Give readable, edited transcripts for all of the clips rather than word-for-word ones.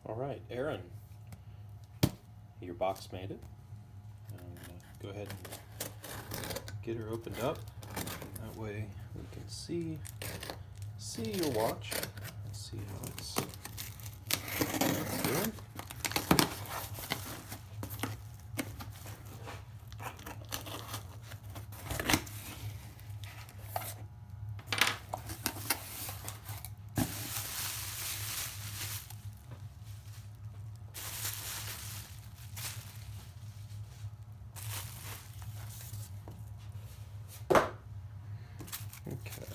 All right, Aaron, your box made it. Go ahead and get her opened up. That way we can see your watch. Let's see how it's doing. Okay.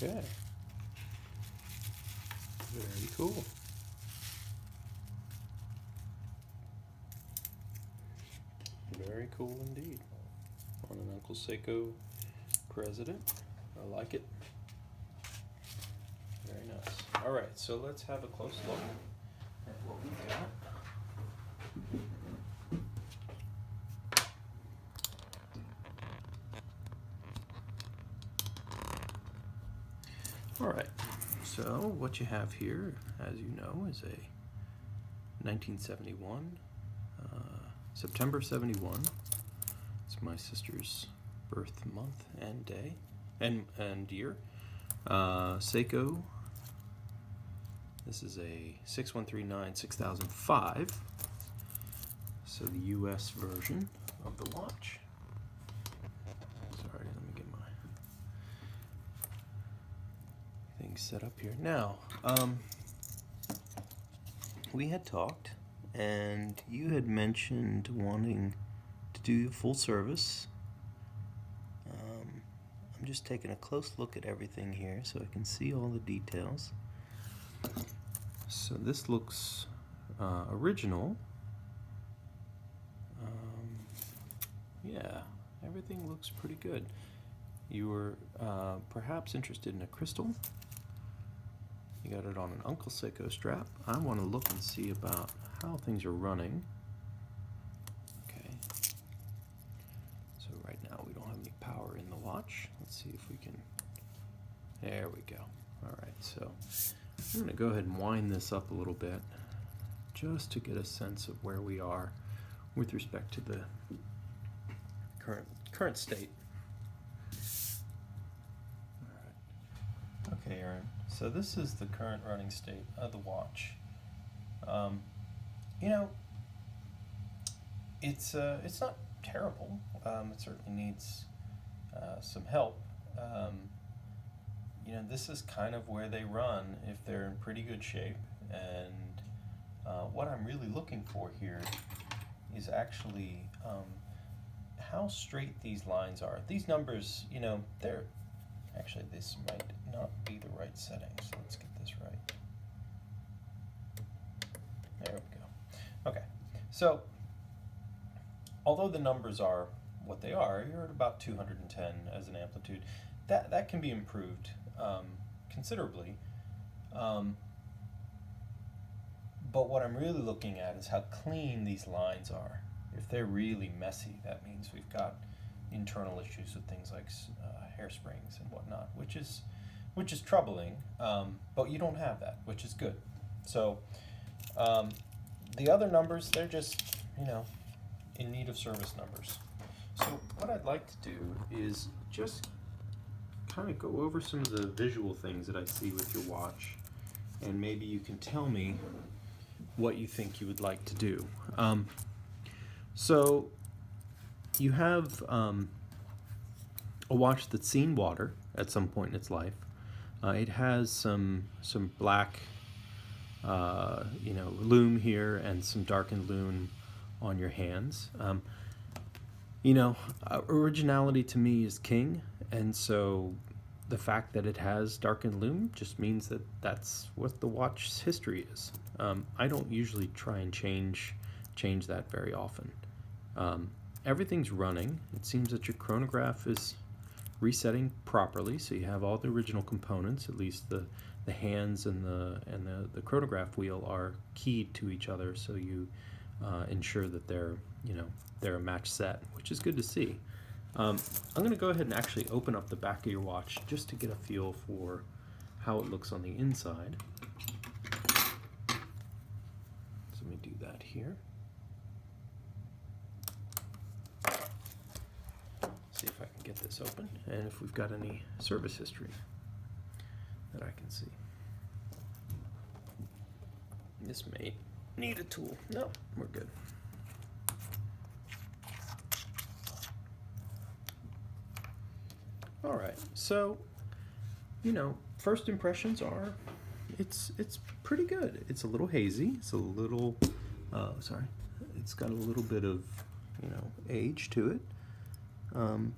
Okay. Very cool. Very cool indeed. On an Uncle Seiko President. I like it. Very nice. All right, so let's have a close look at what we've got. All right, so what you have here, as you know, is a 1971, September 71. It's my sister's birth month and day, and year. Seiko. This is a 6139 6005. So the US version of the watch. Sorry, let me get my thing set up here. Now, we had talked, and you had mentioned wanting to do full service. I'm just taking a close look at everything here so I can see all the details. So this looks original. Yeah, everything looks pretty good. You were perhaps interested in a crystal. You got it on an Uncle Seiko strap. I want to look and see about how things are running. Okay. So right now we don't have any power in the watch. Let's see if we can. There we go. All right, so I'm going to go ahead and wind this up a little bit just to get a sense of where we are with respect to the current state. All right. Okay, Aaron. So this is the current running state of the watch. You know, it's not terrible. It certainly needs some help. You know, this is kind of where they run if they're in pretty good shape. And what I'm really looking for here is actually how straight these lines are. These numbers, you know, they're actually, this might not be the right setting, so let's get this right. There we go. Okay, so although the numbers are what they are, you're at about 210 as an amplitude. That can be improved considerably. But what I'm really looking at is how clean these lines are. If they're really messy, that means we've got internal issues with things like hairsprings and whatnot, which is troubling. But you don't have that, which is good. So the other numbers, they're just, you know, in need of service numbers. So what I'd like to do is just kind of go over some of the visual things that I see with your watch, and maybe you can tell me what you think you would like to do. So you have a watch that's seen water at some point in its life. It has some black lume here and some darkened lume on your hands. Originality to me is king, and so the fact that it has darkened lume just means that that's what the watch's history is. I don't usually try and change that very often. Everything's running. It seems that your chronograph is resetting properly, so you have all the original components. At least the hands and the chronograph wheel are keyed to each other, so you ensure that they're a match set, which is good to see. I'm going to go ahead and actually open up the back of your watch just to get a feel for how it looks on the inside. So let me do that here. See if I can get this open and if we've got any service history that I can see. This may need a tool. No, we're good. All right, so, first impressions are, it's pretty good. It's a little hazy. It's a little, it's got a little bit of, age to it. And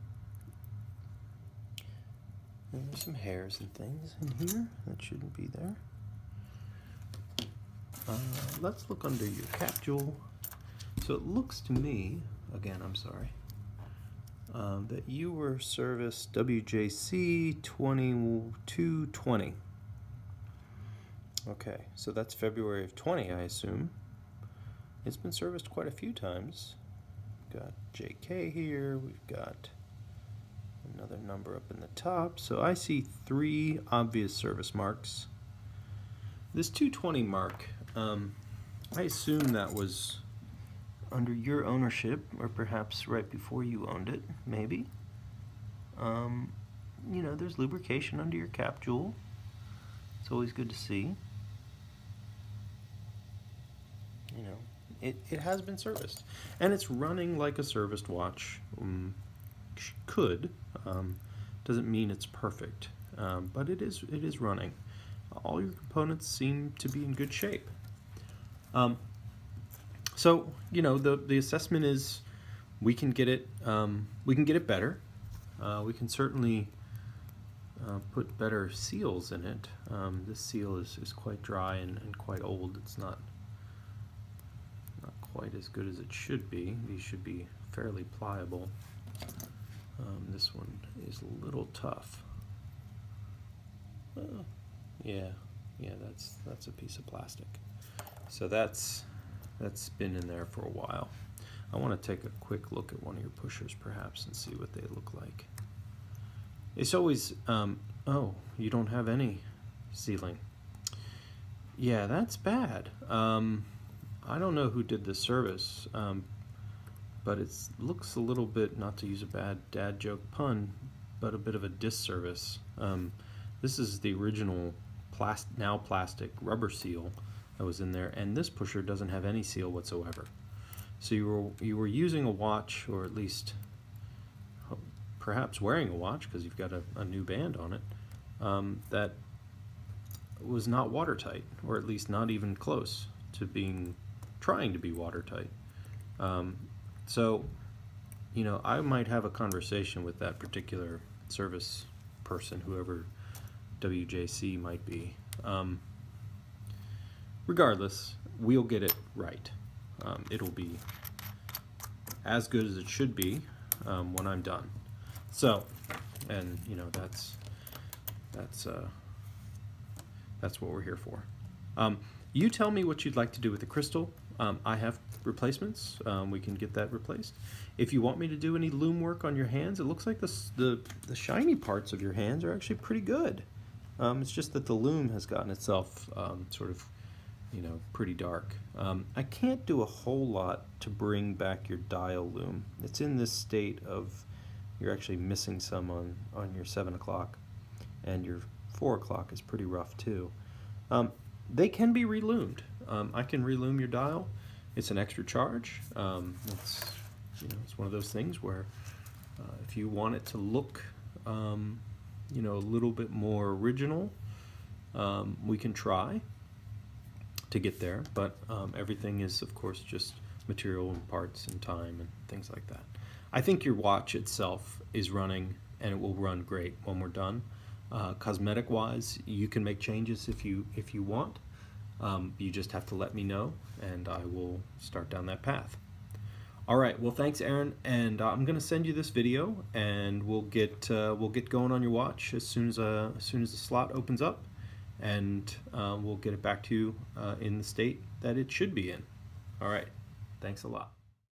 there's some hairs and things in here that shouldn't be there. Let's look under your cap jewel. So it looks to me, again, I'm sorry, that you were serviced WJC 2220. Okay, so that's February of 20, I assume. It's been serviced quite a few times. We've got JK here, we've got another number up in the top. So I see 3 obvious service marks. This 220 mark, I assume that was under your ownership, or perhaps right before you owned it, maybe. There's lubrication under your cap jewel. It's always good to see. It has been serviced, and it's running like a serviced watch could. Doesn't mean it's perfect, but it is running. All your components seem to be in good shape. So the assessment is we can get it better. We can certainly put better seals in it. This seal is quite dry and quite old. It's not quite as good as it should be. These should be fairly pliable. This one is a little tough. Yeah, that's a piece of plastic. So that's been in there for a while. I want to take a quick look at one of your pushers perhaps and see what they look like. It's always, oh, you don't have any sealing. Yeah, that's bad. I don't know who did this service, but it looks a little bit, not to use a bad dad joke pun, but a bit of a disservice. This is the original now plastic rubber seal that was in there, and this pusher doesn't have any seal whatsoever. So you were using a watch, or at least perhaps wearing a watch because you've got a new band on it, that was not watertight, or at least not even close to trying to be watertight. So I might have a conversation with that particular service person, whoever WJC might be. Regardless, we'll get it right. It'll be as good as it should be when I'm done. So, and that's what we're here for. You tell me what you'd like to do with the crystal. I have replacements. We can get that replaced. If you want me to do any loom work on your hands, it looks like the shiny parts of your hands are actually pretty good. It's just that the loom has gotten itself sort of, pretty dark. I can't do a whole lot to bring back your dial loom. It's in this state of you're actually missing some on your 7 o'clock, and your 4 o'clock is pretty rough too. They can be reloomed. I can reloom your dial. It's an extra charge. It's one of those things where if you want it to look a little bit more original, we can try to get there, but everything is, of course, just material and parts and time and things like that. I think your watch itself is running, and it will run great when we're done. Cosmetic wise, you can make changes if you want. You just have to let me know, and I will start down that path. All right, well, thanks, Aaron, and I'm gonna send you this video, and we'll get going on your watch as soon as the slot opens up, and we'll get it back to you in the state that it should be in. All right, thanks a lot.